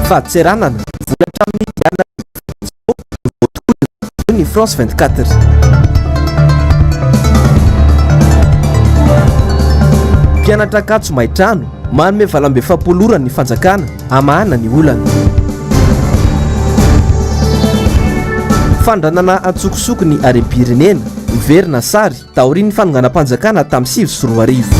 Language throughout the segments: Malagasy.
fahatseranana volatra amin'ny diana ny France 24. Mpianatra Katso Maitrano manome valambe fapolorany ny fanjakana amahana ny olana. Fandranana antsokosoko ny Harem-pirenena miverina sary taorian'ny fanonganam-panjakana tamin'ny 9 sy 4 arivo.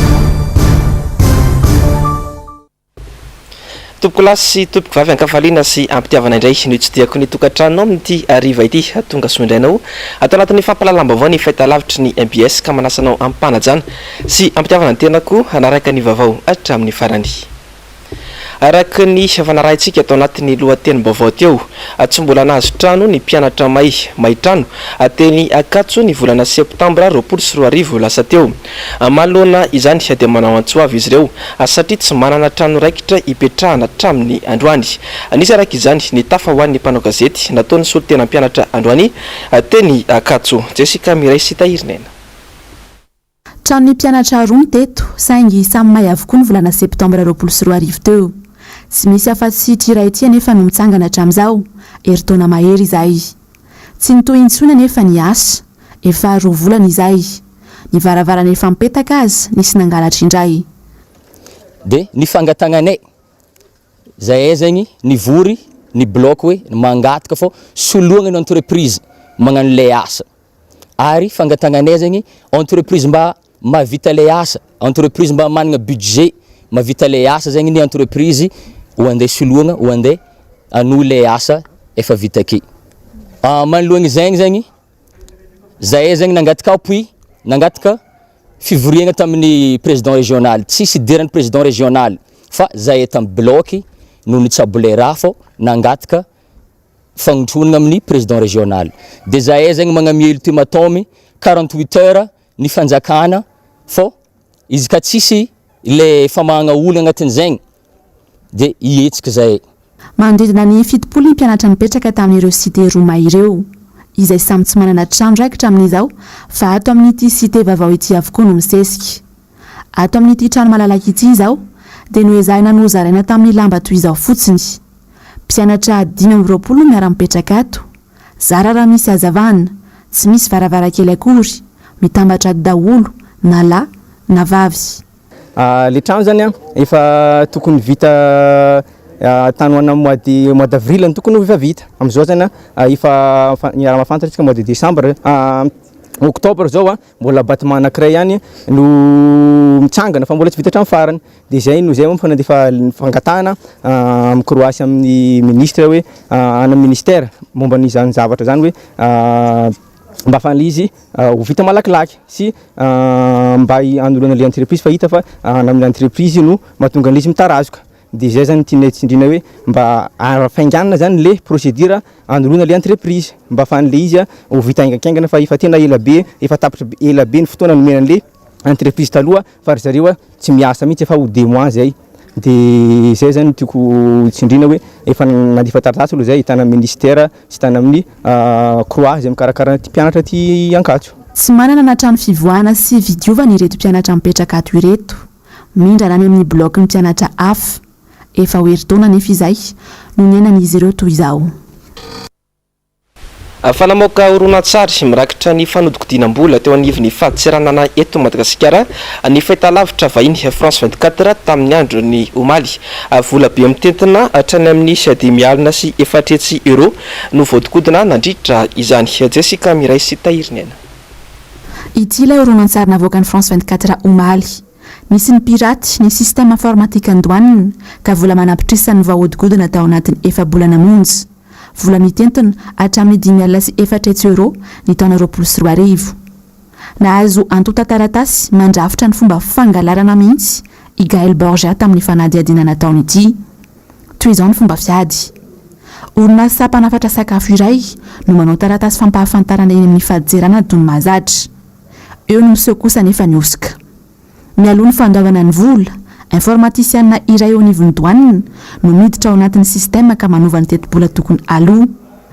Tompoko lasy sy tompoko vavy ankafaliana sy ampitiavana indray ny tsy diako ny tokantrano amin'ity ariva ity tonga soindrainao atao anatin'ny fampalalam-baovao ny fahitalavitry ny MBS ka manasanao ampanajana sy ampitiavana ny tenako hanaraka ny vaovao hatramin'ny farany. Araka ny fanarahintsika atao anatin'ny lohatenim-baovao teo, tsy mbola nahazo trano ny mpianatra Maitrano teny Akatso ny volana septambra 2024 lasa teo. Manoloana izany dia manao antsoavy izy ireo satria tsy manana trano raikitra ipetrahana hatramin'ny androany. Anisy araka izany ny tafa ho an'ny mpanao gazety nataon'ny solitena mpianatra androany teny Akatso. Jessica Miray sy Tahirinena. Trano ny mpianatra roa teto saingy samy may avokoa ny volana septambra 2024 teo. Tsy misy afa-tsy iraity nefa no mitsangana hatramin'izao eritaona mahery izay. Tsy nitohy intsony nefa ny asa efa 2 volana izay. Ny varavarana efa mipetaka azy nisy nangalatra indray. De ny fangatanganay zay zegny ny vory ny bloc hoe mangataka fô soloagna ny entreprise magnano le asa. Ary fangatanganay zegny entreprise mba mavita le asa, entreprise mba managna budget mavita le asa zegny ny entreprise ho andeha soloagna ho andeha ano le asa efa vita ake. Manoloagna zegny zahay zegny nangataka appui, nangataka fivoriagna tamin'ny président régional, tsisy idiran'ny président régional fa zahay tamin'ny bloc no nitsabolera fô nangataka fagnotronana amin'ny président régional. De zahay zegny magnamia ultimatum 48 heures ny fanjakana fô izy ka tsisy le famahagna olona agnatin'izegny de ihetsika zahay. Manodidina ny 70 mpianatra mipetraka tamin'ireo cité Roma ireo izay samy tsy manana trano raikitra amin'izao fa ato amin'ity cité vaovao ity avokoa no misesika. Ato amin'ity trano malalaka ity izao de noezahina nozaraina tamin'ny lamba toy izao fotsiny. Mpianatra 520 miara-mipetraka ato. Zara raha misy hazavana, tsy misy varavarakely akory, mitambatra daholo na lahy na vavy. Le trano zany efa tokony vita tanoana mois d'avril tokony efa vita. Amizao zany efa niara-mafantatrika mois de décembre, octobre zao mbola bâtiment anankiray ihany no mitsangana fa mbola tsy vita trano farany. De zay no zay fa nandefa fangatahana mikroasy amin'ny ministre hoe ana ministère momba n'izany zavatra zany hoe mba fan'izy ho vita malakilaky sy mba andolana le entreprise fa hita fa amin'ny entreprise no mahatonga an'izy mitarazoka. De zay zany tianay tsindrina hoe mba afainganana zany le procédure andolana le entreprise mba fan'le izy ho vita aingakaingana fa efa tena ela be, efa tapitra ela be ny fotoana nomenan'le entreprise taloha fa ry zareo tsy miasa mihitsy efa ho 2 mois zay. De zay zany tiako tsindrina hoe efa nandifa taratasy aloha zay hitana ministère sy hitana amin'ny croix zay mikarakara ty mpianatra ty Ankatso. Tsy manana na trano fivoahana sy vidiovana ireto mpianatra mipetraka ato ireto. Mindrana any amin'ny bloc ny mpianatra hafa efa ho eritaona nefa izay no niainan'izy ireo toy izao. Fanamoaka horonan-tsary mirakitra ny fanodikodinam-bola teo anivon'ny fahatseranana eto Madagasikara ny fahitalavitra vahiny France 24 tamin'ny andro ny omaly. Vola be mitentina hatrany amin'ny 5 alina sy 400 euro no voadikodina nandritra izany. Jessica Miray sy Tahirinena. Ity ilay horonan-tsary navoaka ny France 24 omaly. Nisy ny piraty ny système informatique andoanina ka vola manapitrisany vahodgodina tao anatin'ny 4 bolana monja. Vola mitentina hatramin'ny 5 alina sy 400 euro ny taona 2024. Nahazo antota taratasy mandrafitra ny fomba fangalarana mihitsy i Gaël Borgia tamin'ny fanadihadiana nataony ity. Toy izao ny fomba fiady. Orinasa mpanafatra sakafo iray no manao taratasy fampahafantarana eny amin'ny fahadijerana toy ny mahazatra. Eo no miseho kosa nefa ny osika. Mialoha ny fandaovana ny vola, informatisiana iray eo anivon'ny douane no miditra ao anatin'ny sistema ka manova ny teti-bola tokony aloha,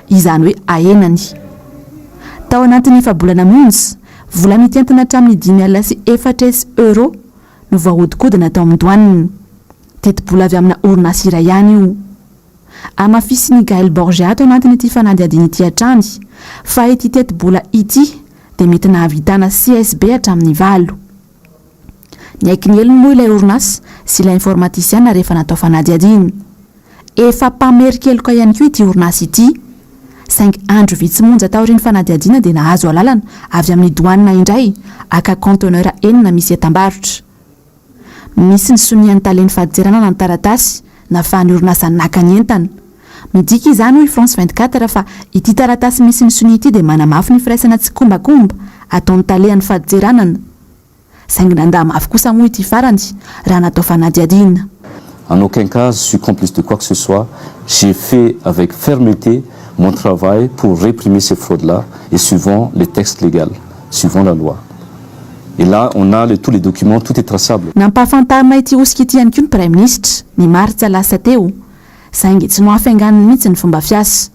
izany hoe ahenany. Tao anatin'ny efa-bolana monja, vola mitentina hatramin'ny 5 alina sy 400 euro no vahodkodina tao amin'ny douane. Teti-bola avy amina orinasa iray ihany io. amafisiny Gaël Borgia ato anatiny ity fanadihadiana ity hatrany fa ity teti-bola ity dia mety nahavitana CSB hatramin'ny 8. Ny aiky ny elony moa ilay orinasa sy ilay informatisiana rehefa natao fanadihadiana. Efa mpamerikeloka ihany koa ity orinasa ity. 5 andro vitsimonja taorian'ny fanadihadiana dia nahazo alalana avy amin'ny douane indray aka conteneur enina misy etam-barotra. Misy ny sonian'ny taleny fadijerana na ny taratasy nafahan'ny orinasa naka ny entana. Midika izany hoy France 24 fa ity taratasy misy ny sonia ity dia manamafy ny firaisana tsy kombakomba ataon'ny talehan'ny fadijeranana. Saingy nandà mafy kosa moa ity farany raha natao fanadihadiana. En aucun cas je suis complice de quoi que ce soit. J'ai fait avec fermeté mon travail pour réprimer ces fraudes-là et suivant les textes légaux, suivant la loi. Et là, on a tous les documents, tout est traçable. Nampahafantarina ity osika ity ihany koa ny Prime Ministre ny martsa lasa teo, saingy tsy nohafainganiny mihitsy ny fomba fiasa.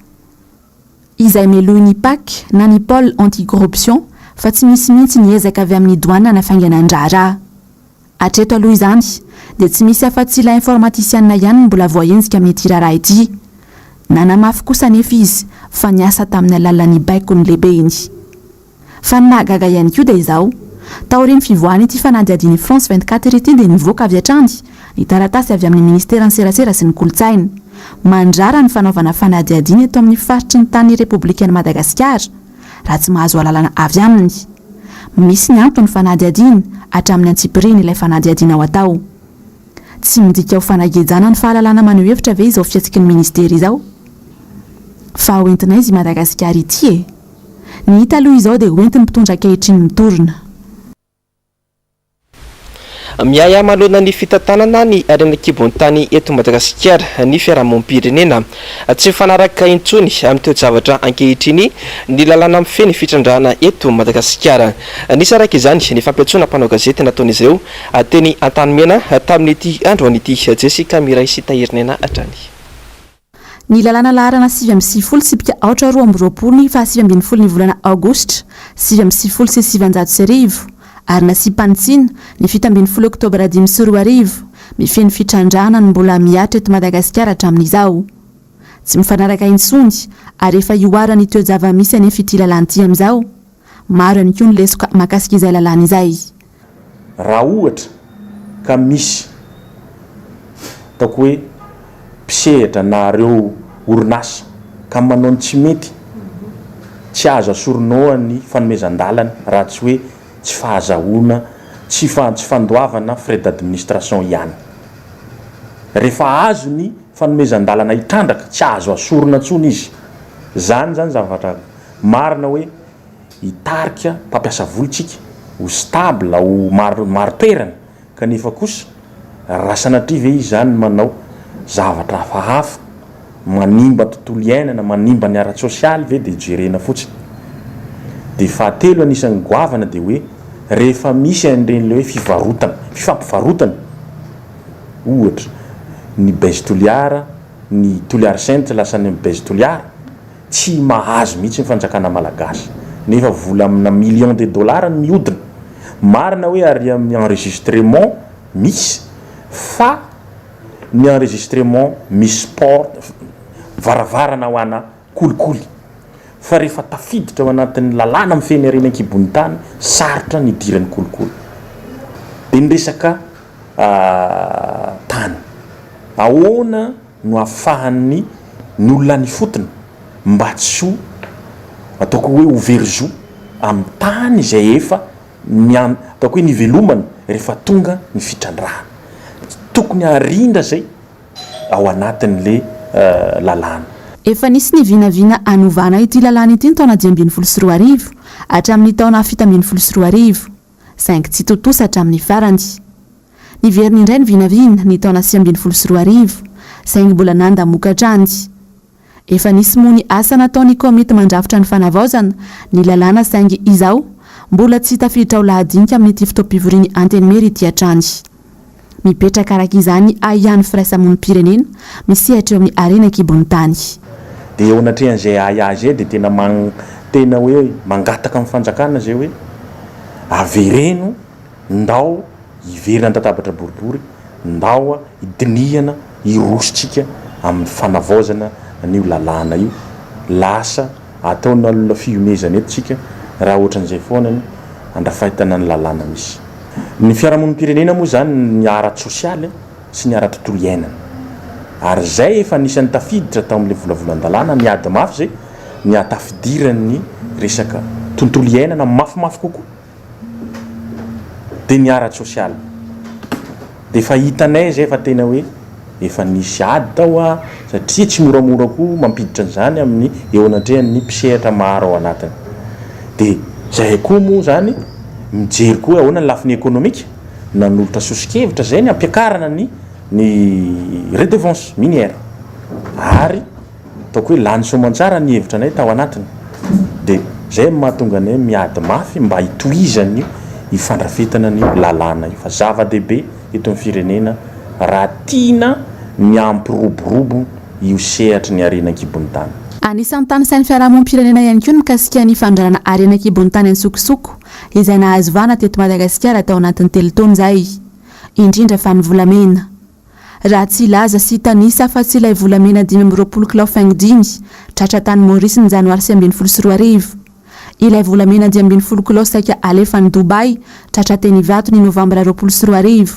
Izay melohy ny PAC na ny pôle anti-corruption fa tsy misy mihitsy ny ezaka avy amin'ny douane nafaingana andrara. Hatreto aloha izany dia tsy misy afa-tsy ilay informatisiana ihany mbola voahenjika amin'ity raharaha ity. Nanamafy kosa nefa izy fa niasa tamin'ny alalan'ny baiko ny lehibeny. Fa nahagaga ihany koa dia izao. Taorian'ny fivoahana ity fanadihadian'i France 24 ity dia nivoaka avy hatrany ny taratasy avy amin'ny ministera serasera sy ny kolotsaina mandrara ny fanaovana fanadihadiana eto amin'ny faritry ny tany Republikan'i Madagasikara raha tsy mahazo alalana avy aminy. Misy ny antony fanadihadiana hatramin'ny antsipiriny ilay fanadihadiana ao atao. Tsy midika ho fanagejana ny fahalalana maneho hevitra ve izao fihetsiky ny ministera izao? Fa hoentina izy Madagasikara ity ny hita aloha izao dia hoentiny mpitondra ankehitriny mitorina. Miaya manoloana ny fitantanana ny arenakibon'ny tany eto Madagasikara ny fiarahamonim-pirenena tsy mifanaraka intsony amin'ny toe-javatra ankehitriny ny lalàna mifeny fitrandrahana eto Madagasikara. Nisy araka izany ny fampiantsoana mpanao gazety nataon'izy ireo teny Antanimena tamin'ity andro an'ity Jessica Miray sy Tahirnena hatrany. Ny lalàna laharana 7 sipika 8 fa 7 ny volana Aogositra 7 sy 700 ary nasipanitsina ny 17 Oktobra 2020 mifeny fitrandrahana ny mbola miatra eto Madagasikara hatramin'izao. Tsy mifanaraka intsony ary efa ioara ny toe-java-misy anefa ity lalàna ity amin'izao. Maro ihany koa ny lesoka mahakasika izay lalàna izay. Raha ohatra ka misy ataoko hoe mpisehatra na ireo orinasa ka manao ny tsy mety tsy azo asoronoa ny fanomezan-dalana raha tsy hoe tsy fahazahoana tsy fandoavana frais d'administration ihany. Rehefa azo ny fanomezan-dalana hitrandraka tsy azo asorona intsony izy. Zany zavatra marina hoe hitarika mpampiasa volontsika ho stable ho maro toerana kanefa kosa raha sanatria ve izy zany manao zavatra hafahafa manimba tontolo iainana manimba ny ara-tsosialy ve dia jerena fotsiny. Dia fahatelo anisan'ny goavana dia hoe rehefa misy an'ireny hoe fifampivarotana ohatra ny beizy toliara ny toliara sainte lasany beizy toliara tsy mahazo mihitsy ny fanjakana malagasy nefa vola amina million de dollars ny mihodina. Marina hoe ary amin'ny enregistrement misy fa ny enregistrement misy sport varavarana ho ana kolikoly fa rehefa tafiditra ao anatin'ny lalàna mifeny arenakibon'ny tany sarotra ny idiran'ny kolikoly. Dia ny resaka tany ahoana no ahafahan'ny ny olona ny fotona mba tsy ho ataoko hoe overzo amin'ny tany izay efa ataoko hoe nivelomana rehefa tonga ny fitrandrahana. Tokony harindra zay ao anatin'le lalàna. Efa nisy ny vinavina anovana ity lalàna ity ny taona 2024 hatramin'ny taona 2024 saingy tsy totosa hatramin'ny farany. Niveriny indray ny vinavina ny taona 2024 saingy mbola nandamokatra any. Efa nisy moa ny asa nataon'ny komity mandrafitra ny fanavaozana ny lalàna saingy izao mbola tsy tafiditra ho lahadinika amin'ity fotoam-pivoriany Antenimera ity hatrany. Mipetraka araka izany aian'ny firaisamonim-pirenena misehatra eo amin'ny arenakibon'ny tany. Dia eo anatrehan'izay azy dia tena hoe mangataka amin'ny fanjakana zay hoe avereno ndao hiverina ny tatabatra boribory ndao hidinihana hirositsika amin'ny fanavaozana n'io lalàna io lasa ataona olona fiomezana etontsika raha ohatran'izay foanany andrafahitana ny lalàna misy ny fiarahamonim-pirenena moa zany ny ara-tsosialy sy ny ara-tontolo iainana ary zay efa nisan'ny tafiditra tao amin'le volavolan-dalàna miady mafy zay ny atafidirany resaka tontolo iainana mafimafy kokoa de ny ara-tsosialy de efa hitanay zay fa tena hoe efa nisy ady tao a satria tsy moramora koa mampiditra an'izany amin'ny eo anatrehan'ny mpisehatra maro ao anatiny de zay koa moa zany mijery koa ahoana ny lafiny ekonomika nanolotra sosikevitra zay ny ampiakarana ny redevance minière ary ataoko hoe lany somantsara ny hevitra anay tao anatiny de zay mahatonga anay miady mafy mba hitohizany hifandrafetana ny lalàna io fa zava-dehibe eto amin'ny firenena raha tiana miampiroborobo io sehatra ny arenan-kibon'ny tany. Anisan'ny tany sain'ny fiarahamonim-pirenena ihany koa ny mikasika ny fandrarana arenan-kibon'ny tany antsokosoko izay nahazo vana teto Madagasikara tao anatin'ny telo taona zay indrindra fa ny volamena. Raha tsy laza sy tanisa fa tsy ilay volamena 520 kilao faingo 5 tratra tany Maurice ny janoary 2024 ilay volamena 520 kilao saika alefa ny Dubai tratra teny Ivato ny Novambra 2024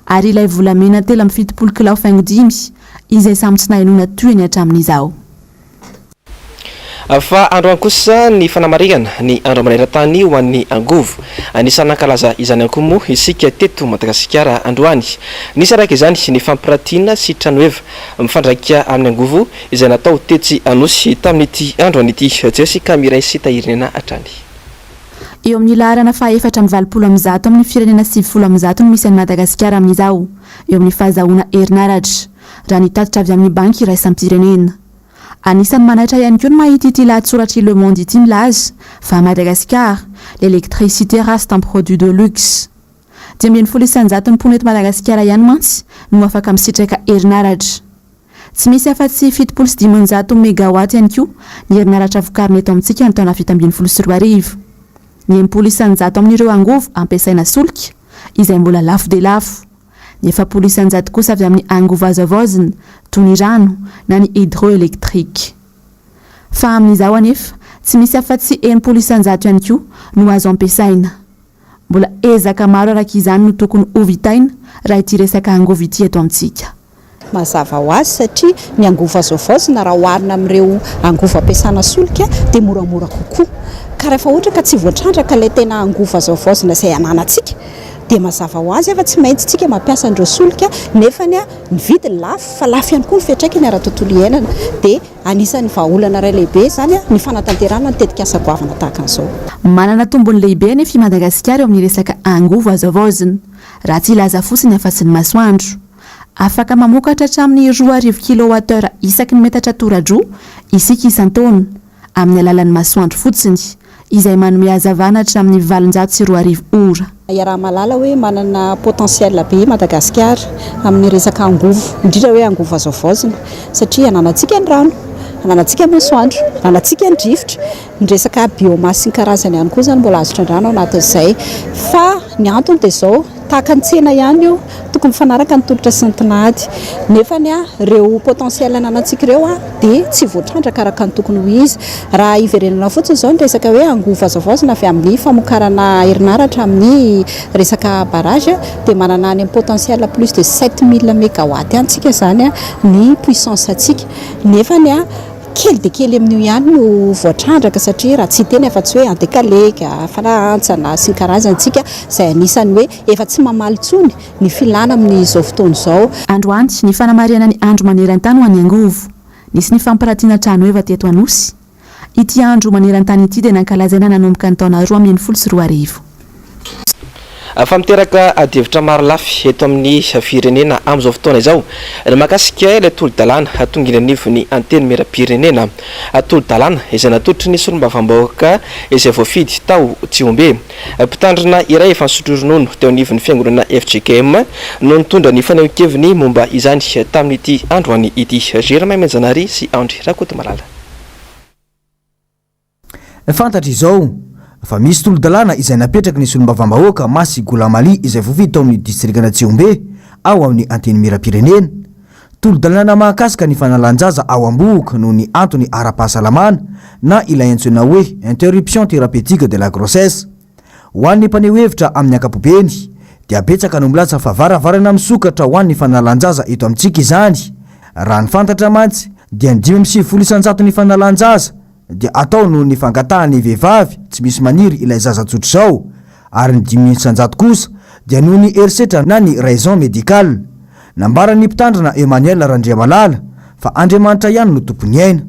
ary ilay volamena 770 kilao faingo 5 izay samy tsy nahinona toyany hatramin'izao. Fa androany kosa ny fanamarihana ny andro maneran-tany ho an'ny angovo anisany nankalaza izany ankomo isika teto Madagasikara androany nisy araka izany ny fampiratiana sy tranoeva mifandraika amin'ny angovo izay natao tetsy anosy tamin'ity andro an'ity Jessica Miray sy tahirinena hatrany. Eo amin'ny laharana fa 420 amin'ny firenena 710 no misy an'i Madagasikara amin'izao eo amin'ny fahazahoana herinaratra raha nitatitra avy amin'ny banky iraisam-pirenena. Anisan'ny manaitra ihany koa ny mahita ity lahatsoratra Le Monde ity milaza fa Madagascar l'électricité reste un produit de luxe. 520 isanjaton'ny mponina eto Madagasikara ihany mantsy no afaka misitraka herinaratra. Tsy misy afa-tsy 750 mégawatt ihany koa ny herinaratra vokarina eto amintsika ny taona 2024. Ny 80 isanjato amin'ireo angovo ampiasaina solika izay mbola lafo de lafo. Ny 70 isanjato kosa avy amin'ny angovo azo-avaozina toy ny rano na ny hydroélectrique. Fa amin'izao anefa tsy misy afa-tsy 80 isanjato ihany koa no azo ampiasaina. Mbola ezaka maro araka izany no tokony ovitaina raha ity resaka angovo ity eto amintsika. Mazava ho azy satria ny angovo azo-avaozina raha oharina amin'ireo angovo ampiasana solika dia moramora kokoa. Ka rehefa ohatra ka tsy voatrandraka ilay tena angovo azo-avaozina izay ananantsika dia mazava ho azy efa tsy maintsy tsika mampiasa an'ireo solika nefa ny vidiny lafo fa lafo ihany koa ny fiantraikany ara-tontolo iainana dia anisan'ny vahaolana iray lehibe zany ny fanatanterahana ny tetika asa goavana tahaka an'izao. Manana tombony lehibe nefa i Madagasikara eo amin'ny resaka angovo azo-avaozina raha tsy ilaza fotsiny afa-tsy ny masoandro. Afaka mamokatra hatramin'ny 2,000 kilowattheure isaky ny metatra tora-droa isika isan-taona amin'ny alalan'ny masoandro fotsiny izay manome hazavana hatramin'ny 702 ora. Raha malala hoe manana potentiel be Madagasikara amin'ny resaka angovo, indrindra hoe angovo azo-avaozina satria ananantsika ny rano, ananantsika ny masoandro, ananantsika ny drivotra, ny resaka biomasse sy ny karazany ihany koa zany mbola azo trandrano ao anatin'izay. Fa ny antony dia izao tahaka ny tsena ihany io tokony mifanaraka ny tolotra sy ny tinady nefa ny reo potentiel ananantsika ireo dia tsy voatrandraka araka ny tokony ho izy. Raha iverenana fotsiny izao ny resaka hoe angovo azo-avaozina avy amin'ny famokarana herinaratra amin'ny resaka barrage dia manana any amin'ny potentiel plus de 7000 mégawatt antsika zany ny puissance atsika nefa ny kely dia kely amin'io ihany no voatrandraka satria raha tsy teny afa-tsy hoe andekaleka fanantsana sy ny karazantsika izay anisany hoe efa tsy mamaly tsony ny filana amin'izao fotoana izao. Androany ny fanamariana ny andro maneran-tany ho an'ny angovo nisy ny fampiratiana tranoeva teto anosy. Ity andro maneran-tany ity dia nankalazaina nanomboka ny taona 2024. Fa miteraka adihevitra maro lafy eto amin'ny firenena amin'izao fotoana izao ny mahakasika ilay tolo-dalàna tonga inivo ny anteny miram-pirenena tolo-dalàna izay natolotry ny solombavambahoaka izay voafidy tao Tsiombe. Mpitandrina iray efa nisotro ronono teo anivon'ny fiangonana FJKM no nitondra ny fanehoan-keviny momba izany tamin'ity androany ity. Germain Menjanary sy Andry Rakotomalala. Fantatra izao fa misy tolo-dalàna izay napetraky ny solombavambahoaka Masy Golamali izay voafidy tao amin'ny distrikana Tsiombe ao amin'ny anteny miram-pirenena. tolo-dalana mahakasika ny fanalanjaza ao am-boka noho ny antony ara-pahasalamana na ilay antsoina hoe interruption thérapeutique de la grossesse. Ho an'ny mpaneho hevitra amin'ny ankapobeny dia betsaka no milaza fa varavarana misokatra ho an'ny fanalanjaza eto amintsika izany. Raha ny fantatra mantsy dia 5,7 ny fanalanjaza dia atao noho ny fangatahany vehivavy tsy misy maniry ilay zazatsotra izao, ary ny 5,900 kosa dia noho ny herisetra na ny raison médicale. Nambarany mpitandrina Emmanuel Randriamalala fa Andriamanitra ihany no tompony aina.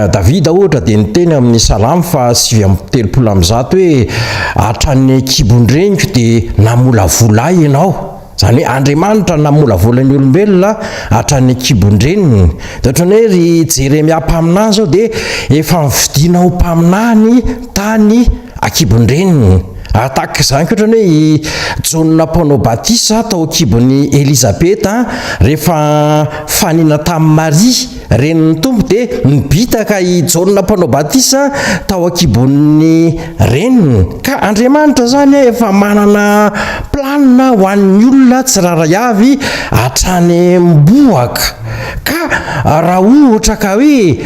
Davida ohatra dia niteny amin'ny Salamy fa 7:30 hoe hatran'ny kibondreniko dia namolavola ianao. Zany hoe Andriamanitra namolavola ny olombelona hatran'ny kibondreniny. Ohatrany hoe ry Jeremia mpaminany zao dia efa mividina ho mpaminany tany akibondreniny. Ataka izany ohatrany hoe Jona mpanao batisa tao kibony Elisabeta rehefa fanina tamin'ny Maria renin'ny tompo dia nibitaka i Jona mpanao batisa tao akibon'ny reniny. Ka Andriamanitra zany efa manana planina ho an'ny olona tsiraray avy hatrany mboaka. Ka raha ohatra ka hoe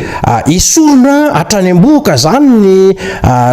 esorina hatrany mboaka zany ny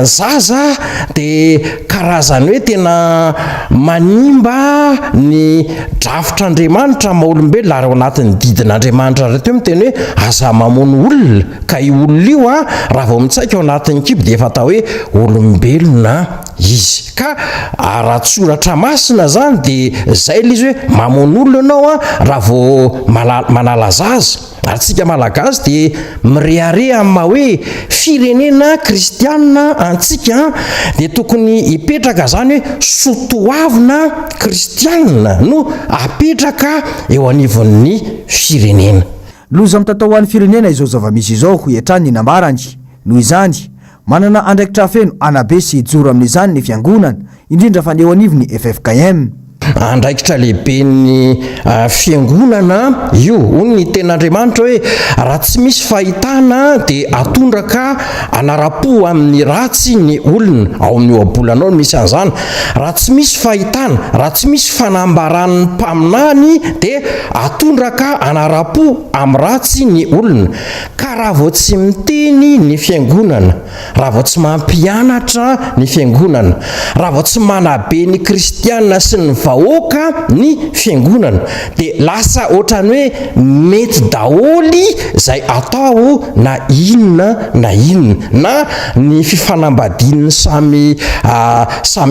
zaza dia karazany hoe tena manimba ny drafitr'Andriamanitra maha-olombelona ary ao anatin'ny didin'Andriamanitra reto hoe miteny hoe aza mamono olona. Ka io olona io raha vao mitsaika ao anatin'ny kibo dia efa atao hoe olombelona izy. Ka ara-tsoratra masina zany dia zay ilay izy hoe mamono olona ianao raha vao manala zaza. Ary tsika malagasy dia mirehareha amin'ny maha hoe firenena kristianina antsika dia tokony hipetraka zany hoe sotoavina kristianina no apetraka eo anivon'ny firenena. Loza mitatao ho an'ny firenena izao zava-misy izao ho hiatrany ny nambarany. Noho izany manana andraikitra feno anabe sy hijoro amin'izany ny fiangonana indrindra fa ny eo anivon'ny FFKM. Andraikitra lehibe ny fiangonana io hoy ny ten'Andriamanitra hoe raha tsy misy fahitana dia atondraka anara-po amin'ny ratsy ny olona. Ao amin'ny oabolanao no misy an'izany. Raha tsy misy fahitana, raha tsy misy fanambaran'ny mpaminany dia atondraka anara-po amin'ny ratsy ny olona. Ka raha vao tsy miteny ny fiangonana, raha vao tsy mampianatra ny fiangonana, raha vao tsy manabe ny kristianina sy ny vahoaka ny fiangonana dia lasa ohatrany hoe mety daholy izay atao na inona na ny fifanambadian'ny samy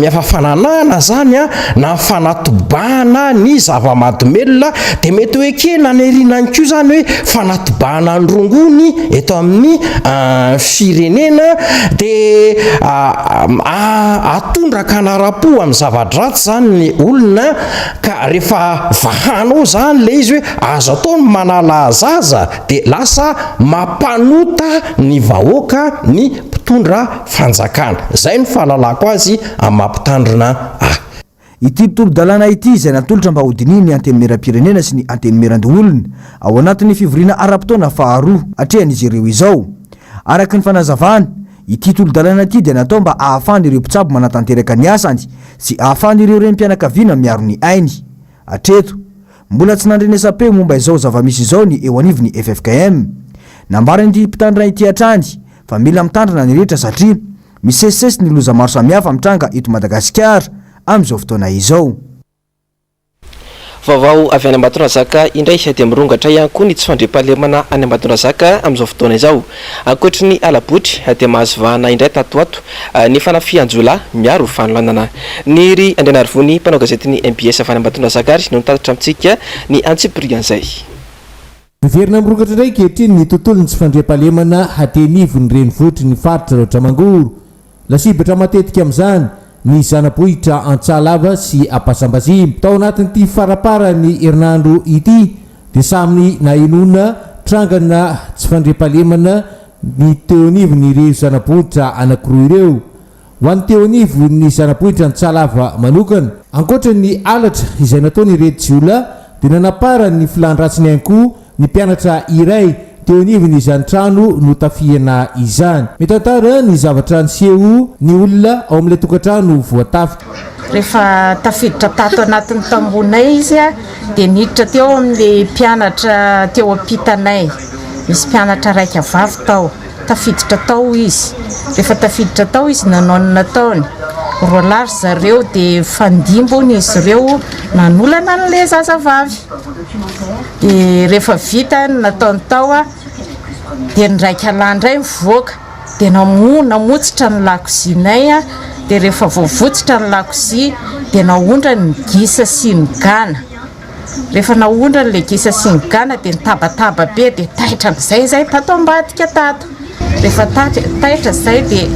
hafa fananana zany na fanatobahana ny zava-mahadomelona dia mety hoe kely nanerinany koa zany hoe fanatobahana ny rongony eto amin'ny firenena dia atondraka anara-po amin'ny zava-dratsy zany ny olona. Ka rehefa vahanao zany le izy hoe azo atao ny manala zaza dia lasa mampanota ny vahoaka ny mpitondra fanjakana. Zay ny fahalalako azy amin'ny mampitandrina ity tolo-dalana ity izay natolotra mba hodininy antenimieram-pirenena sy ny antenimiran-olona ao anatin'ny fivoriana ara-potoana faharoa atrehan'izy ireo izao. Araka ny fanazavana ity tolo-dalana ity dia natao mba ahafahany ireo mpitsabo manatanteraka ny asany sy ahafahany ireo rem-pianakaviana miaro ny ainy. Atreto mbola tsy nandrenesam-peo momba izao zava-misy izao ny eo anivon'ny FFKM. Nambarany ity mpitandrina ity hatrany fa mila mitandrina ny rehetra satria misesisesy ny loza maro samihafa mitranga eto Madagasikara amin'izao fotoana izao. Vaovao avy any Ambatondrazaka indray dia mirongatra ihany koa ny tsy fandriam-pahalemana any Ambatondrazaka amin'izao fotoana izao. Ankoatra ny alabotry dia mahazo vahana indray tatoato ny fanafian-jola miaro fanoloanana. Ny ry Andrianarivony mpanao gazety ny MBS avy any Ambatondrazaka ary no nitatitra amintsika ny antsiprian'izay. Miverina mirongatra indray kehitriny ny tontolon'ny tsy fandriam-pahalemana hatenivony renivohitry ny faritra Rotramangoro. Lasibatra matetika amin'izany ny zanabohitra Antsalava sy Ampasambasim. Tao anatin'ity farapara ny herinandro ity dia samy nahinona trangana tsy fandriam-pahalemana ny teonivony ireo zanabohitra anankiroa ireo. Ho an'ny teonivony zanabohitra Antsalava manokana, ankoatra ny alatra izay nataony Redjiola dia nanapara ny filandratsiny ihany koa ny mpianatra iray teonivony izany trano no tafiana izany. Mitantara ny zavatra niseho ny olona ao amin'ilay tokantrano voatafika. rehefa tafiditra tato anatin'ny tambonay izy a dia niditra teo amin'le mpianatra teo ampitanay, misy mpianatra raika vavy tao, tafiditra tao izy. Rehefa tafiditra tao izy nanao ny nataony, roa lahy zareo dia fandimbony izy ireo nanolana n'le zazavavy. Dia rehefa vita ny nataony tao a dia niraika lahy indray mivoaka dia namotsitra ny lakozinay a. Dia rehefa voavotsitra ny lakozia dia naondra ny gisa sy ny gana. Rehefa naondra ny gisa sy ny gana dia nitabataba be dia taitra n'izay zay tato ambadika tato. Rehefa taitra zay dia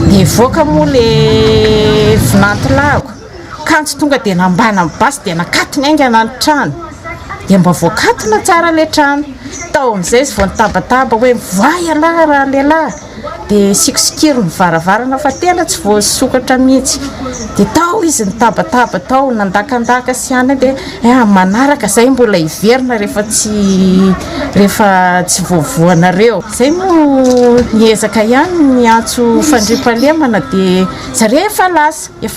nivoaka moa le vinantolako, kantsy tonga dia nambana ny basy dia nakatony aingana ny trano. Dia mba voakatona tsara le trano. Tao amin'izay izy vao nitabataba hoe mivoay alahy raha lehilahy. Dia sikosikiry ny varavarana fa tena tsy voasokatra mihitsy. Dia tao izy nitabataba tao nandakandaka sy any dia manaraka zay mbola hiverina rehefa tsy voavoanareo. Zay moa niezaka ihany niantso fandriampahalemana dia zareo efa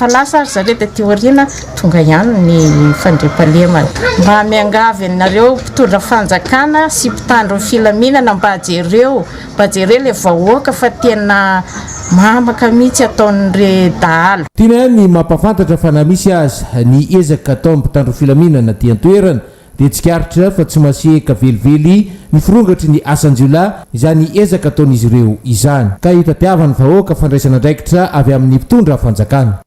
lasa ary zareo dia teoriana tonga ihany ny fandriampahalemana. Mba miangavy anareo mpitondra fanjakana sy mpitandro ny filaminana mba ajereo le vahoaka fa tena mamaka mihitsy ataon're dahalo. Tiana ny mampafantatra fa na misy azy ny ezaka atao mpitandro filaminana dia antoerana dia tsikaritra fa tsy masehaka velively ny firongatry ny asanjiolahy izany ezaka ataon'izy ireo izany. Ka hitatiavany vahoaka fandraisana andraikitra avy amin'ny mpitondra fanjakana.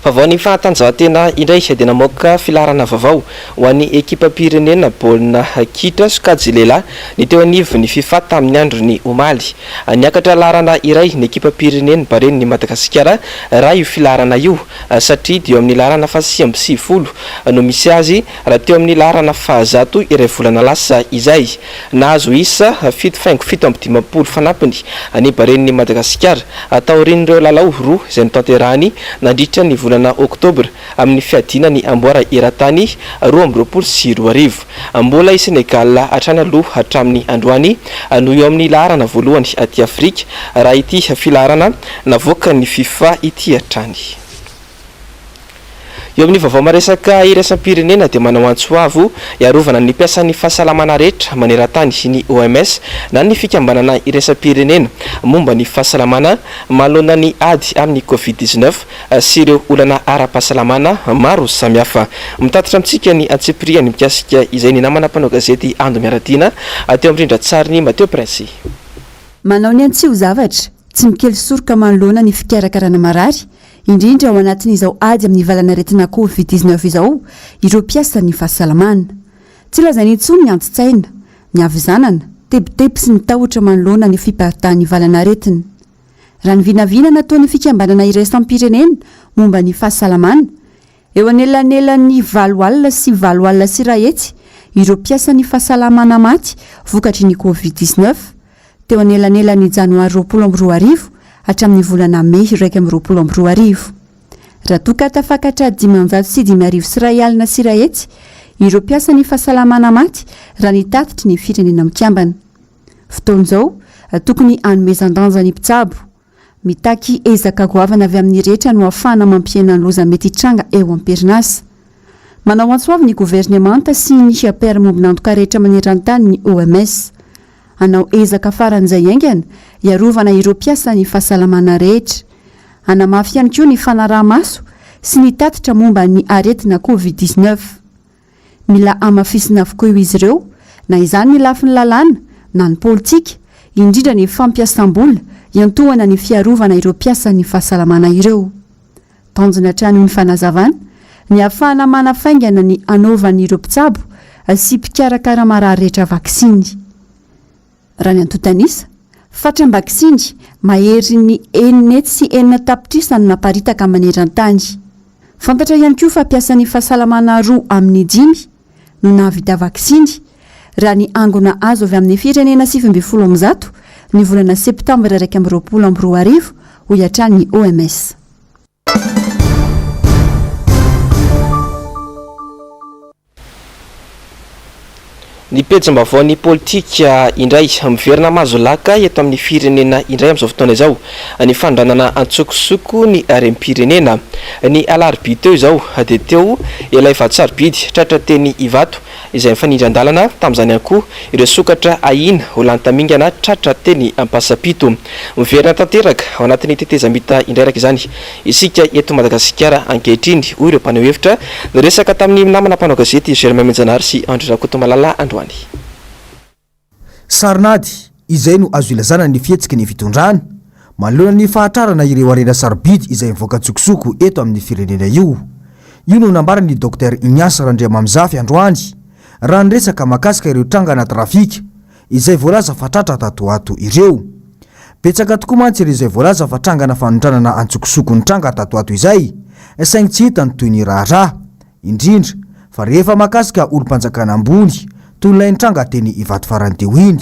Vaovao ny fanatanjahantena indray dia namoaka filarana vaovao ho an'ny ekipa pirenena baolina kitra sokajy lehilahy ny teo anivo ny FIFA tamin'ny androny omaly. Niakatra larana iray ny ekipa pirenena bareny ny Madagasikara raha io filarana io satria dia eo amin'ny larana fa 9 no misy azy raha teo amin'ny larana fa 100 iray volana lasa izay. Nahazo isa 7.7 fanampiny ny bareny ny Madagasikara taorin'ireo lalao roa izay nitanterahany nandritra ny volana Oktobra amin'ny fiadina ny amboara eratany 2022. Mbola i Senegal hatrany aloha hatramin'ny androany no eo amin'ny larana voalohany aty Afrika raha ity filarana navoaka ny FIFA ity hatrany. Eo amin'ny vaovao maresaka iraisam-pirenena dia manao antsoavo iarovana ny mpiasan'ny fahasalamana rehetra maneran-tany ny OMS na ny fikambanana iraisam-pirenena momba ny fahasalamana manoloana ny ady amin'ny Covid-19 sy ireo olana ara-pahasalamana maro samihafa. Mitatitra amintsika ny Antsipriany mikasika izay ny namana mpanao gazety Ando Miaradina teo amin'ny rindran-tsariny Mateo Prince. Manao ny antsio zavatra tsy mikely soroka manoloana ny fikarakarana marary indrindra ao anatin'izao ady amin'ny valanaretina Covid-19 izao ireo mpiasa ny fahasalamana. Tsy lazany intsony ny antsi-tsaina, ny avizanana, tebiteby sy ny tahotra manoloana ny fiparitahan'ny valanaretina. Raha ny vinavina nataon'ny fikambanana iraisam-pirenena momba ny fahasalamana, eo anelanelan'ny 7 alina sy 7 alina sy rahetsy ireo mpiasa ny fahasalamana maty vokatry ny Covid-19 teo anelanelan'ny janoary 2022 hatramin'ny volana Mey 2022. Raha toka tafakatra 505 sy 1 alina sy rahetsy ireo mpiasa ny fahasalamana maty raha nitatitry ny firenena mikambana. Fotoan'izao tokony hanomezan-danja ny mpitsabo, mitaky ezaka goavana avy amin'ny rehetra no ahafahana mampiena ny loza mety hitranga eo am-perinasa. Manao antsoavy ny gouvernemanta sy ny chapera mombinantoka rehetra maneran-tany ny OMS. Anao ezaka faran'izay aingana iarovana ireo mpiasa ny fahasalamana rehetra. Anamafy ihany koa ny fanaraha-maso sy ny tatitra momba ny aretina Covid-19. Mila amafisina avokoa izy ireo na izany ny lafin'ny lalàna na ny politika indrindra ny fampiasam-bola iantohana ny fiarovana ireo mpiasa ny fahasalamana ireo. Tanjona trano ny fanazavana ny ahafahana manafaingana ny anaovan'ireo mpitsabo sy mpikarakara marary rehetra vaksiny. Raha ny antotanisa fatram-baksiny mahery ny 9 sy 9 tapitrisany naparitaka maneran-tany. Fantatra ihany koa fa mpiasan'ny fahasalamana 2 amin'ny 5 no nahavita vaksiny raha ny angona azo avy amin'ny firenena 7% ny volana septambra 2022 ho iatran'ny OMS. Ny pejam-baovao politika indray miverina mazolaka eto amin'ny firenena indray amin'izao fotoana izao ny fandranana antsokosoko ny rem-pirenena ny alarobia teo izao dia teo ilay vatsarobidy tratra teny Ivato izay mifanindran-dalana tamin'izany ihany koa ireo sokatra ahina olantamingana tratra teny Ampasapito miverina tanteraka ao anatin'ny tetezam-bita indray raka izany isika eto Madagasikara ankehitriny hoy ireo mpanao hevitra resaka tamin'ny namana mpanao gazety Germain Menjanary sy André Rakotomalala androany. Sarnady izay no azo ilazana ny fihetsiky ny fitondrana manoloana ny fahatrarana ireo arena sarobidy izay mivoaka tsokosoko eto amin'ny firenena io no nambarany Dr Ignace Randriamamizafy androany raha niresaka makasika ireo trangana trafika izay voalaza fa tratra tatoato ireo. Betsaka tokoa mantsy ireo izay voalaza fa trangana fanondranana antsokosoko ny tranga tatoato izay saingy tsy hitany toy ny raharaha indrindra fa rehefa makasika olom-panjakana ambony toy ilay tranga teny Ivato farany teo iny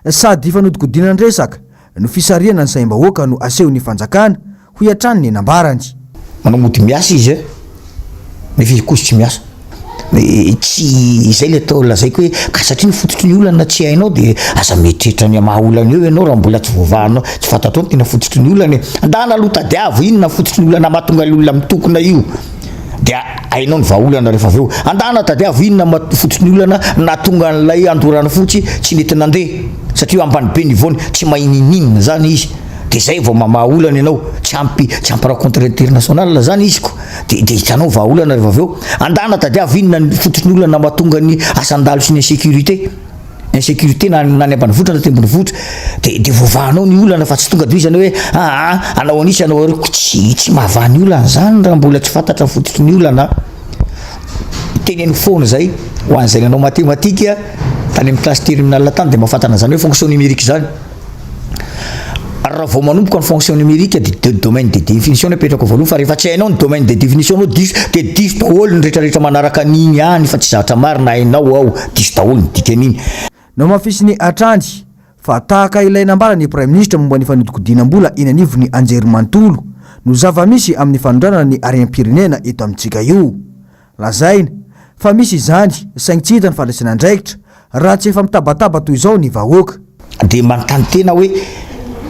sady fanodikodina ny resaka no fisariana ny saim-bahoaka no aseho ny fanjakana ho iatrany ny nambarany. Manamody miasa izy nefa izy kosa tsy miasa tsy izay le atao lazaiko hoe ka satria nifototry ny olana tsy hainao dia aza mieritreritra ny maha olana eo ianao raha mbola tsy voavahanao tsy fantatao ny tena fototry ny olana andana aloha tadiavo inona fototry ny olana mahatonga ny olona mitokona io dia hainao ny vahaolana rehefa avy eo andana tadiavo inona fototry ny olana natonga an'ilay andorana fotsy tsy nety nandeha satria ambany be nivony tsy mahinininina zany izy dia zay vao mahaolana ianao tsy ampy rencontre international zany izy ko dia hitanao vahaolana rehefa avy eo andana tadiavo inona ny fototry ny olana mahatonga ny asandalo sy ny insécurité na ny ambanivohitra na tembonivohitra dia voavahanao ny olana fa tsy tonga de izy anao hoe anao anisy anao ariko tsy mahavah ny olana zany raha mbola tsy fantatra fototry ny olana teneny foana zay ho an'izay nanao matematika tany amin'ny classe terminale tany dia mahafantana zany hoe fonction numérique zany raha vao manomboka ny fonction numérique dia domaine de définition apetraka voalohany fa rehefa tsy hainao ny domaine de définition anao diso dia diso daholo ny rehetrarehetra manaraka an'iny any fa tsy zavatra marina hainao ao diso daholo ny dikan'iny. No mafisy ny atrandy fa tahaka ilay nambara ny Prime Ministre momba ny fanodikodinam-bola iny anivony Anjery Manontolo no zava-misy amin'ny fanondranana ny arem-pirenena eto amintsika io. Lazaina fa misy izany saingy tsy hita ny fandraisana andraikitra raha tsy efa mitabataba toy izao ny vahoaka. Dia manontany tena hoe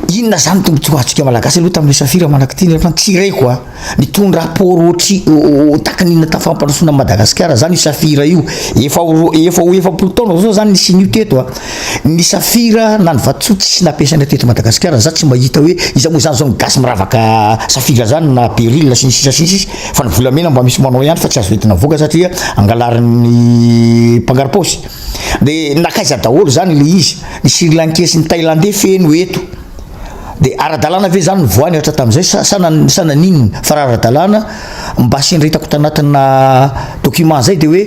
inona zany tombontsoa antsika malagasy aloha tamin'ilay Safira manakity ny tsiraiko nitony rapport ohatry takan'inona tafampanasona Madagasikara zany io Safira io efapolo taona zao zany nisy nio teto ny Safira na ny vatsotsy sy nampiasaina teto Madagasikara za tsy mahita hoe iza moa zany zao ny gasy miravaka Safira zany na Beryl sy ny sisa fa ny volamena mba misy manao ihany fa tsy azo entina voaka satria angalarin'ny mpangaripôsy dia nakaiza daholo zany le izy ny Sri Lankais sy ny Thaïlandais feno eto dia ara-dalàna ve zany nivoany hatra tamin'izay sana ninona fa raha ara-dalàna mba sendritako tanatina document zay dia hoe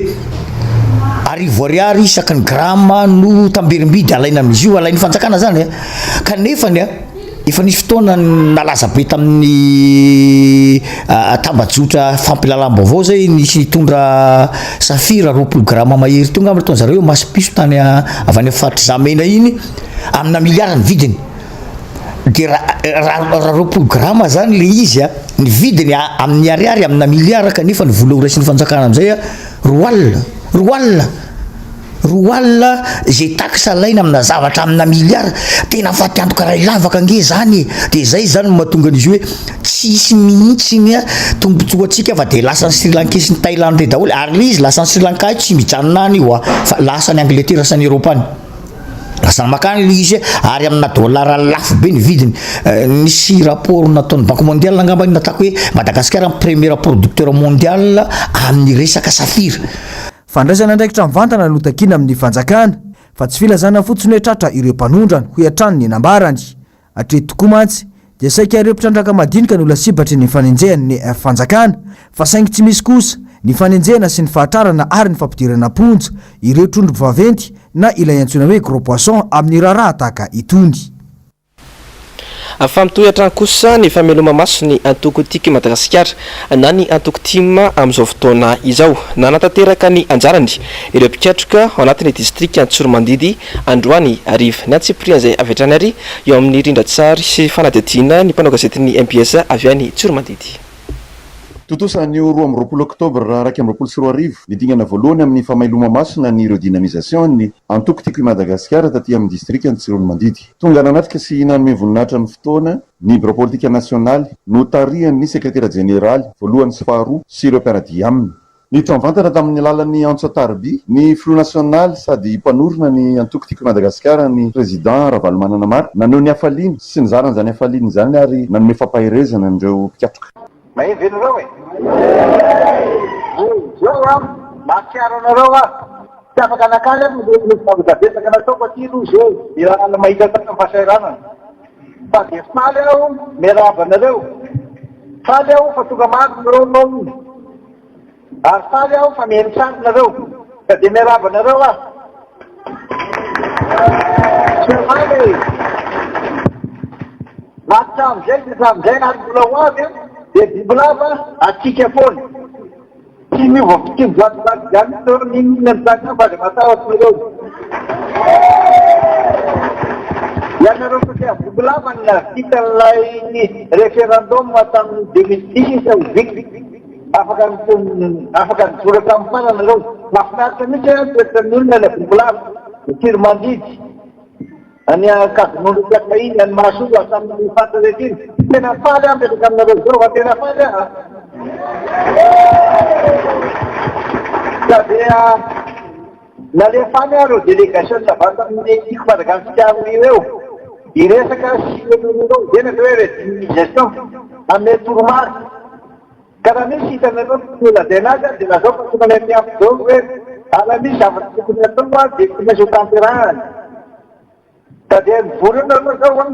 arivo ariary isaky ny grama no tamberimbidy alaina amin'izy io alain'ny fanjakana zany kanefany efa nisy fotoana nalaza be tamin'ny tambajotra fampilalam-baovao zay nisy nitondra Safira 20 grama mahery teo ngamba taony zareo masopiso tany avy any faritry zamena iny amina miliara ny vidiny dia raha 20 grama zany le izy ny vidiny amin'ny ariary amina miliara kanefa ny vola horaisin'ny fanjakana amin'izay roalina zay taxe alaina amina zavatra amina miliara tena fatiantoka raha ilavaka nge zany dia zay zany mahatonga an'izy hoe tsisy mihitsiny tombontsoa antsika fa dia lasa ny Sri Lankais sy ny Thaïlandais daholo ary le izy lasa ny Sri Lanka tsy mijanona any io fa lasa ny Angleterre sy ny Europe any lasa makany le izy ary amina dollara lafo be ny vidiny nisy rapport nataon'ny Banque mondiale angamba natako hoe Madagasikara premier producteur mondial amin'ny resaka Safira. Fandraisana andraikitra mivantana no takina amin'ny fanjakana fa tsy filazana fotsiny hoe tratra ireo mpanondrana ho iatrany ny nambarany hatreto tokoa mantsy dia saika ireo mpitrandraka madinika no lasibatry ny fanenjehan'ny fanjakana fa saingy tsy misy kosa ny fanenjehana sy ny fahatrarana ary ny fampidirana ponja ireo trondro vaventy na ilay antsoina hoe gros poisson amin'ny raharaha tahaka itony. Famitohy hatrany kosa ny fameloma maso ny antoko tiky Madagasikara na ny antoko tima amin'izao fotoana izao nanatanteraka ny anjarany ireo mpikatroka ao anatin'ny distrika Antsoramandidy androany ariva ny antsiprian izay avy hatrany ary eo amin'ny rindratsary sy fanadihadiana ny mpanao gazetiny MPS avy any Antsoramandidy. Totosan'ny 2 oktobra 2024 nidingana voalohany amin'ny famailoma masina ny redynamisation ny antoko tiako i Madagasikara taty amin'ny distrikta ny Tsironomandidy. Tonga nanatrika sy nanome voninahitra ny fotoana ny bureau politika nasionaly no tarihan'ny sekretera jeneraly voalohany sy faharoa sy ireo mpiarady aminy. Ny tamvantana tamin'ny alalan'ny Antso Atarby, ny Front National sady mpanorona ny antoko tiako i Madagasikara ny président Ravalomananamary naneho ny hafaliany sy ny zaran'izany hafaliany zany ary nanome fampahirezana an'ireo mpiatroka. Mahivenareo e zao a mahatsiaranareo a tsy afaka anakany mizabetsaka nataoko aty aloha zao irahana mahita tana fahasairana fa de faly aho miarabanareo, faly aho fa tonga maty nareo nao ary faly aho fa mienitrano nareo ka de miarabanareo a tsy faly maty tramizay naty mbola ho avy de bibilava atika foana tsy miova fitimboatyvaty zany teo ninona nizaka fa de matahotra nareo ianareo satria bibilava na vita n'lay ny référendum tamin'ny 2010 sa oviky afaka nizoraka amin'ny fana nareo mahafinaritra mihitsy toetrany olona la bibilava Tsiromandidy any kavin'olo piakahiny any mahasoa tamin'ny fantaretiny tena faly aho mipetraka aminareo zao fa tena faly aho sady nale faly aho reo délégation navata amin'ny tiko Madagasikara io eo iresaka sy eo zenaka hoe redynamisation ame toromarika karaha misy hitanareo oladenazy de lazao fa tsy manay miafy zao hoe ala misy zavatra tokony atao a de tsy maintsy ho tanterahany ka de mivory eo nareo zao a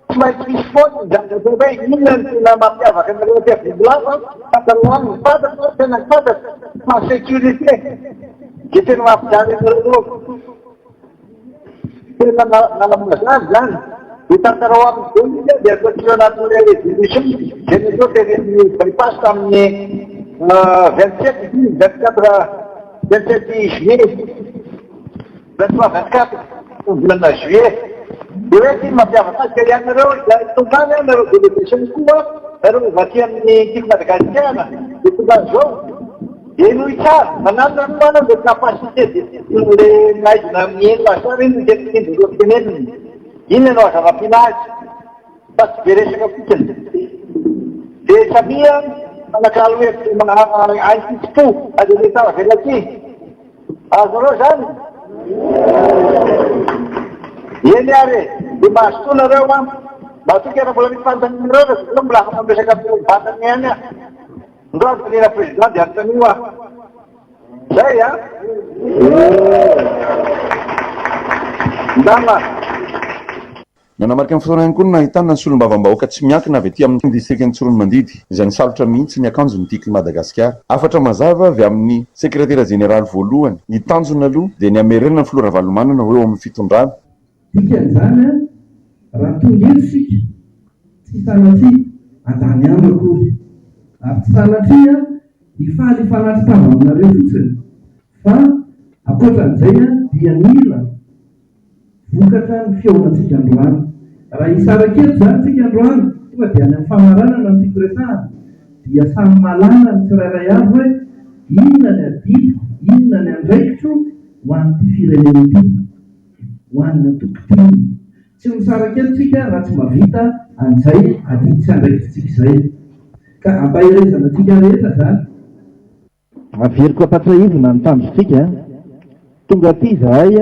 tsy maintsy misy foty zany hoe inona ny tena mampiavaka nareo ty bibilava fataroany fantatra tena fantatra fa sécurité de tena mampijary nareo tena nalamoazany zany hitantarao am'izao izy de atao anatin'le résolution de nareo teneny bypass tamin'ny 27 juillet 23-24 volana juillet de hoe ty mampiavaka azy ka ianareo tongany a nareo délégation koa nareo vaty amin'ny tiko Madagasikara de tonga zao de nohy tsara manana mana le capacité le naizina mieny masara iny de tindreo teneniny iny anao azava-pinazy fa tsy be resaka fotsiny de sabia manakalo hoe aintitspo ade le tava velaky azonareo zany eny ary de mahasotonareo a matokana mbola mifantaninareo re mbola afaka mamresaka vatany any a ndroady fanena président de antanio a zay a ndama nanamarika amin'ny fotoana ihany koa no nahitana ny solombavam-bahoaka tsy miankina avy aty amin'ny distriktan'ny Tsironomandidy izay nisalotra mihitsy ny akanjony tiako i Madagasikara. Afatra mazava avy amin'ny sekretera jeneraly voalohany ny tanjona aloha dia ny amerenana ny Flora Valomanana hoe eo amin'ny fitondrana. Dikan'izany raha tonga eto sika tsy sanatria andany any akory ary tsy sanatria hifaly fanatry tava aminareo fotsiny fa akoatran'izay dia mila vokatra ny fiaonantsika androany. Raha isaraketo zany tsika androany tonga dia any amin'ny famaranana ny tiako resahana dia samy malana ny tsirairay avy hoe inona ny adidiko, inona ny andraikitro ho an'ity firenena ity, ho an'ny antokotiny. Tsy misaraketo tsika raha tsy mavita an'izay adidy sy andraikitsika izay ka ampahirezana tsika rehetra zany. Averiko ampatsahivina ny tanjotsika tonga aty zahay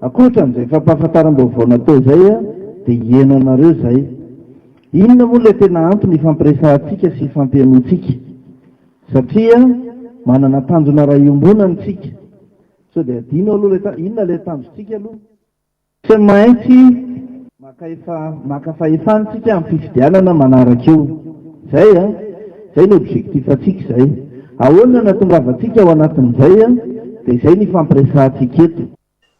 akoatran'izay fampahafantaram-baovao natao zay dia ienanareo zay. Inona moa ilay tena antony ifampiresahantsika sy ifampianoantsika satria manana tanjona raha iombonany tsika so dia adino aloha inona ilay tanjontsika aloha tsy maintsy maka fahefantsika amin'ny fifidianana manaraka eo zay zay ny objectif atsika zay. Ahoana natongavantsika ao anatin'izay dia izay ny fampiresahantsika eto.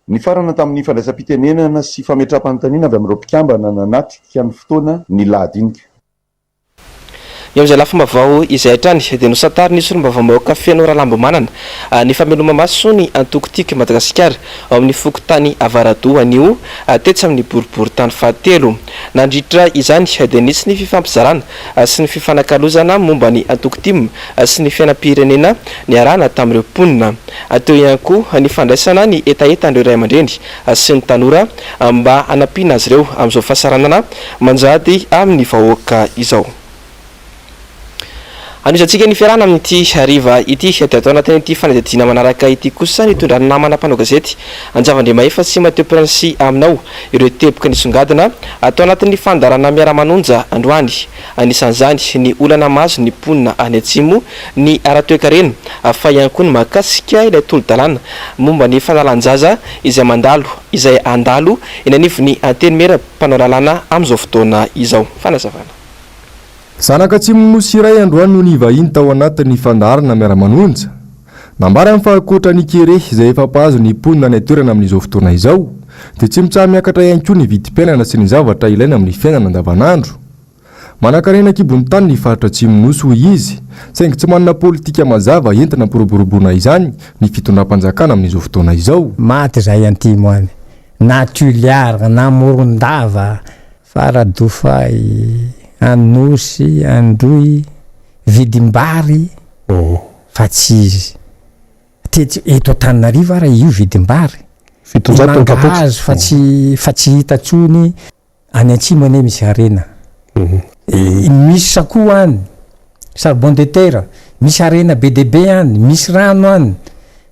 Ny farana tamin'ny fandraisam-pitenenana sy fametram-panontaniana avy amin'ireo mpikambana nanatrika ny fotoana ny lahadinika. am'izay lafomba vao izay hatrany dia nosatary nisy rombavamaoaka fianora lambo manana ny fameloma maso ny antokotiky Madagasikara ao amin'ny fokotany Avarado anio tetsy amin'ny boribory tany fahatelo. Nandritra izany dia nisy ny fifampizarana sy ny fifanakalozana momba ny antokotim sy ny fiainam-pirenena ny arana tamin'ireo mponina. Teo ihany koa ny fandraisana ny etaetan'ireo ray aman-dreny sy ny tanora mba hanampiana azy ireo amin'izao fahasaranana manjady amin'ny vahoaka izao. Anisantsika ny fiarana amin'ity hariva ity dia atao anatin'ity fanadihadiana manaraka ity kosa ny tondrany namana mpanao gazety Anjavandrema Efatsy Mateo Prince aminao ireo teboka nisongadina atao anatin'ny fandarana miara-manonja androany. Anisan'izany ny olana maso ny mponina any atsimo ny ara-toekarena fa ihany koa ny mahakasika ilay tolo-dalàna momba ny fanalan-jaza izay andalo eny anivon'ny Antenimera mpanao lalàna amin'izao fotoana izao. Fanazavana. Zanaka atsimo nosy iray androany no nivahiny tao anatin'ny fandarana miara-manonja. Nambara amin'ny fahakoatra ny kere izay efa mpahazo ny mponina ny toerana amin'izao fotoana izao dia tsy mitsaha miakatra ihany koa ny vidim-piainana sy ny zavatra ilaina amin'ny fiainana andavanandro. Manan-karena kibony tany ny faritra atsimo nosy hoy izy, saingy tsy manana politika mazava entina poroboroboana izany ny fitondram-panjakana amin'izao fotoana izao. Maty zay antimo any na tuliara na morondava faradofay anosy androy vidim-bary fa tsy izy eto Antananarivo ara io vidim-bary mangahazo fa tsy hita tsony any atsimo ane misy arena misy sako any charbon de terre misy arena be debe any misy rano any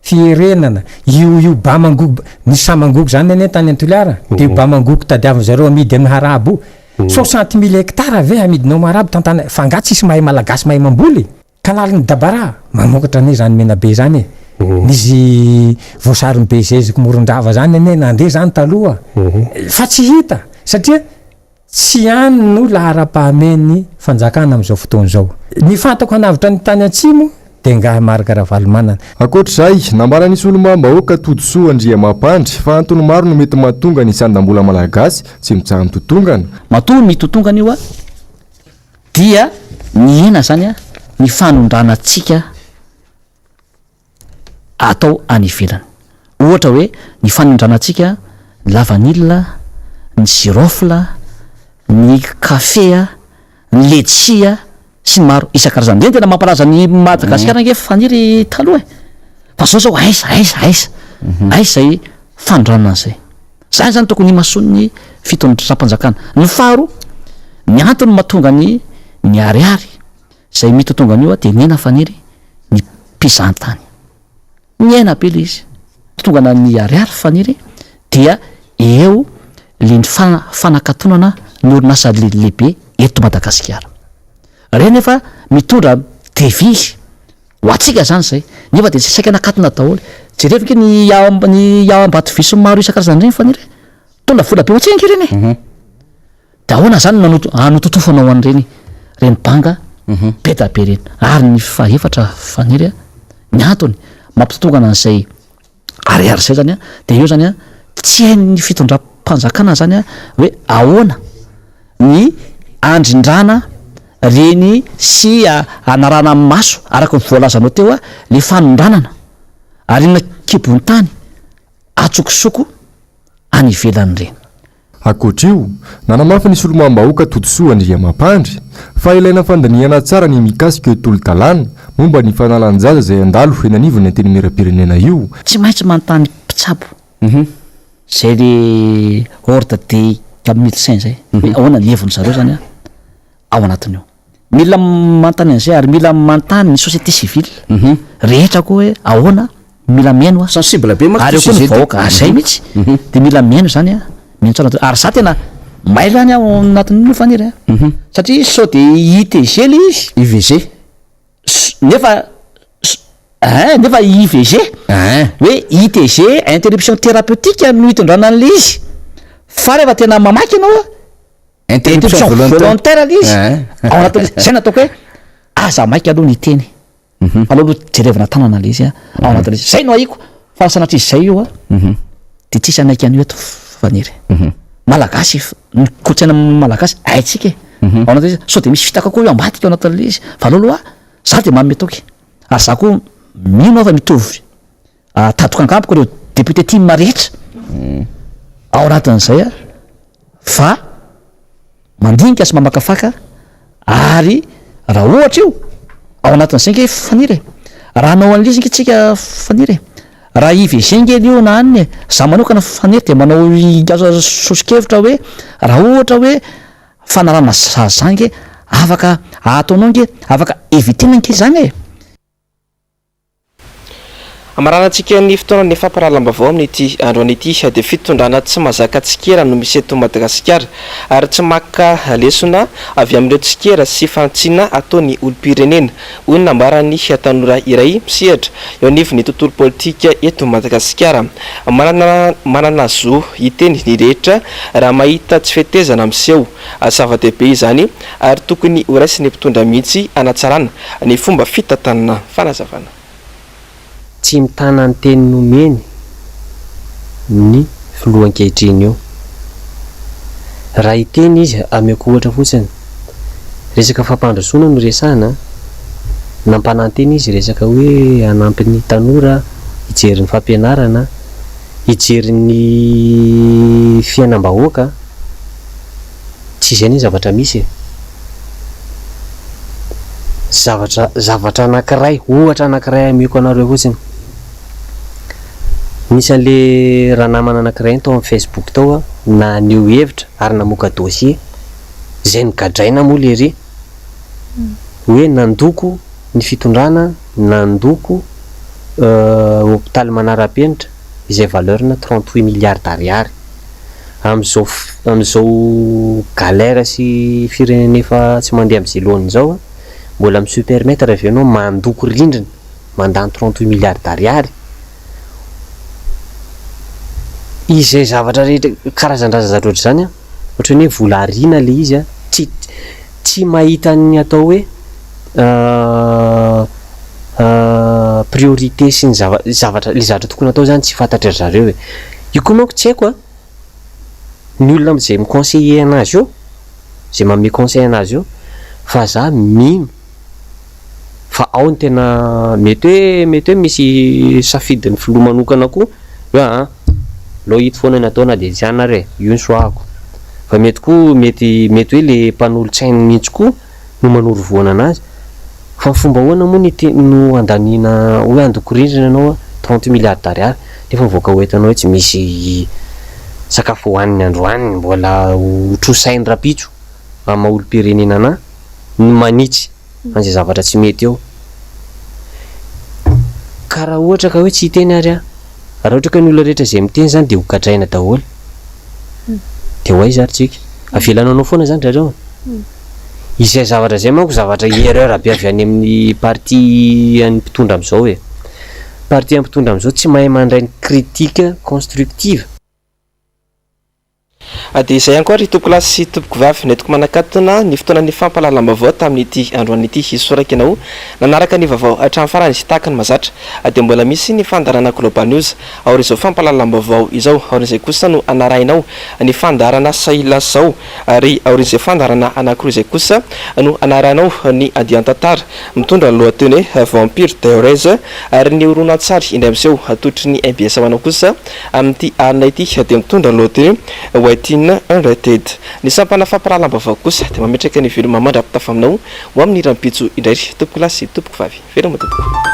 fierenana io Bamangogo ny Samangogo zany ane tany Antoliara de Bamangogo tadiaviny zareo amidy amin'ny harabo 60 000 hectares ave amidinao marabo tantana fanga tsisy mahay malagasy mahay mamboly kanalin'ny Dabara mamokatra ane zany menabe zany nisy voasariny be zeziko morondrava zany ane nandeha zany taloha fa tsy hita satria tsy any no lahara-pahameny fanjakana amin'izao fotoana izao. Ny fantako hanavitra ny tany atsimo dia ngahy Margaravalo manana. Ankoatr'izay nambara nisy olom-bahoaka Totosoa Andriamampandry fa antony maro no mety mahatonga ny sandam-bola malagasy tsy mitsaha mitotongana. Matoa mitotongana io dia ny ina zany ny fanondranantsika atao any ivelany. Ohatra hoe ny fanondranantsika la vanille, ny girofle, ny kafe, ny letchia sy maro isan-karazany. Reny tena mampalaza ny Madagasikara nge faniry taloha fa zao aiza zay fanondranana zay. Zany zany tokony himasony fitondram-panjakana. Ny faharo ny antony mahatonga ny ariary zay mitotonga an'io dia ny ena faniry ny mpizahantany ny ena be le izy totongana ny ariary faniry dia eo le ny fanakatonana ny orinasa lehibe eto Madagasikara. Reny efa mitondra devis ho atsika zany zay nefa dia saika nakatona daholo jerevika ny ao ambato visy maro isan-karazany reny faniry tondra vola be ho atsika reny da ahoana zany anototofanao an'ireny banga be da be reny ary ny faefatra faniry ny antony mampitotongana an'izay ariary zay zany dia eo zany tsy hain'ny fitondram-panjakana zany hoe ahoana ny andrindrana reny sy anarana amin'ny maso araka ny voalazanao teo le fanondranana ary na kibony tany atsokosoko any ivelany reny. Ankoatr'io nanamafy nisy olom-bahoaka Totosoa Andriamampandry fa ilaina fandiniana tsara ny mikasika eo tolo-dalàna momba ny fanalan-jaza zay andalo eny anivon'ny Antenimera-pirenena io. Tsy maintsy manontany mpitsabo zay le ordre de médecin zay ahoana ny heviny zareo zany ao anatin'io. Mila manontany an'izay ary mila manontany ny société civile rehetra koa hoe ahoana mila miaino sensible be ary koa ny vahoaka zay mihitsy dia mila miaino zany ary za tena mailany ao anatin'io faniry satria sao de ITG le izy IVG nefa IVG hoe ITG interruption thérapeutique no hitondrana an'le izy fa rehefa tena mamaky ianao interruption volontaire le izy ao anatin'le zay nataoko hoe aza maiky aloha ny teny aloha jerevana tanana le izy ao anatin'le zay no haiko fa sanatria izay io dia tsisy anaiky an'io eto faniry malagasy kolotsaina malagasy aitsika ao anaty sao de misy fitaka koa io ambatika ao anatin'le izy fa aloaloha za de mamy metoky ary za koa mino aho fa mitovy tadoka ankampoko reo député tima rehetra ao anatin'izay a fa mandinika sy mamakafaka ary raha ohatra io ao anatin'izay nge faniry raha anao an'le izy nge tsika faniry raha ivezengely io na aniny za manokana faniry de manao azo sosikevitra hoe raha ohatra hoe fanarana zazange afaka ataonao nge afaka evitena nke zany e amaranantsika ny fotoana ny famparalambavao amin'ity andro an'ity de fitondrana tsy mazaka tsikera no misy eto Madagasikara ary tsy maka lesona avy amin'ireo tsikera sy fantsina ataony olom-pirenena hoy ny nambarany tanora iray misehatra eo anivon'ny tontolo politika eto Madagasikara manana zo hiteny ny rehetra raha mahita tsy fetezana miseho zava-dehibe izany ary tokony ho raisiny mpitondra mihitsy anatsarana ny fomba fitantanana fanazavana tsy mitana ny teny nomeny ny filohan-kehitriny eo raha hiteny izy ameko ohatra fotsiny resaka fampandrosoana no resahana nampananteny izy resaka hoe anampy ny tanora hijery ny fampianarana hijery ny fiainam-bahoaka tsy izay ny zavatra misy zavatra anankiray ohatra anankiray ameko anareo fotsiny misy an'le raha namana anankiray tao amin'ny Facebook tao na neo hevitra ary namoaka dossier zay nigadraina moa le ry hoe nandoko ny fitondrana nandoko hôpitaly manara-penitra izay valeurna 38 milliards d'ariary am'izao galère sy firenena efa tsy mandeha am'izay loany zao mbola mi permettre avy anao mandoko rindrina mandany 38 milliards d'ariary izay zavatra rehetra karazan-draza ohatr' zany ohatra hoe vola arina le izy tsy mahita ny atao hoe priorité sy ny zavatra le zavatra tokony atao zany tsy fantatra ry zareo e io koa manko tsy haiko ny olona zay miconseiller anazy eo zay manome conseil anazy eo fa za mino fa ao ny tena mety hoe misy safidin'ny filoha manokana koa hoe lo hito foana ny ataona de jiana re io ny soako fa mety koa mety hoe le mpanolotsainy mihitsy koa no manoro voana anazy fa ny fomba hoana moa no andanina hoe andoko rindrina anao 30 milliards d'ariary nefa mivoaka hoentanao hoe tsy misy sakafo hohaniny androany mbola trosainy rapitso ama olo-pirenena na ny manitsy an'izay zavatra tsy mety eo karaha ohatra ka hoe tsy hiteny ary raha ohatra ka ny olona rehetra zay miteny zany de ho gadraina daholo de hoay zary tsika avelananao foana zany zareo izay zavatra zay manko zavatra erreur be avy any amin'ny parti any mpitondra am'izao e parti any mpitondra am'izao tsy mahay mandray ny critique constructive de izay ihany koa ry tompoko lasy sy tompoko vavy netiko manakatona ny fotoana ny fampalalam-bavao tamin'ity andro an'ity isoraka ianao nanaraka ny vaovao hatramin'ny farany sy tahaka ny mazatra de mbola misy ny fandarana global news ao izao fampalalam-bavao izao aorin'izay kosa no anarainao ny fandarana saila zao ary aorin'izay fandarana anankiroa izay kosa no anarainao ny adiantantara mitondra lohateny vampire teorese ary ny oronan-tsary indray amseho atotry ny MBS ao anao kosa amin'ity arina ity de mitondra lohateny Waiting Unrated ny sampana famparalam-bavao kosa de mametraka ny veloma mandrapitafa aminao ho amin'ny rampitso indray tompoko lasy tompoko vavy veloma tompoko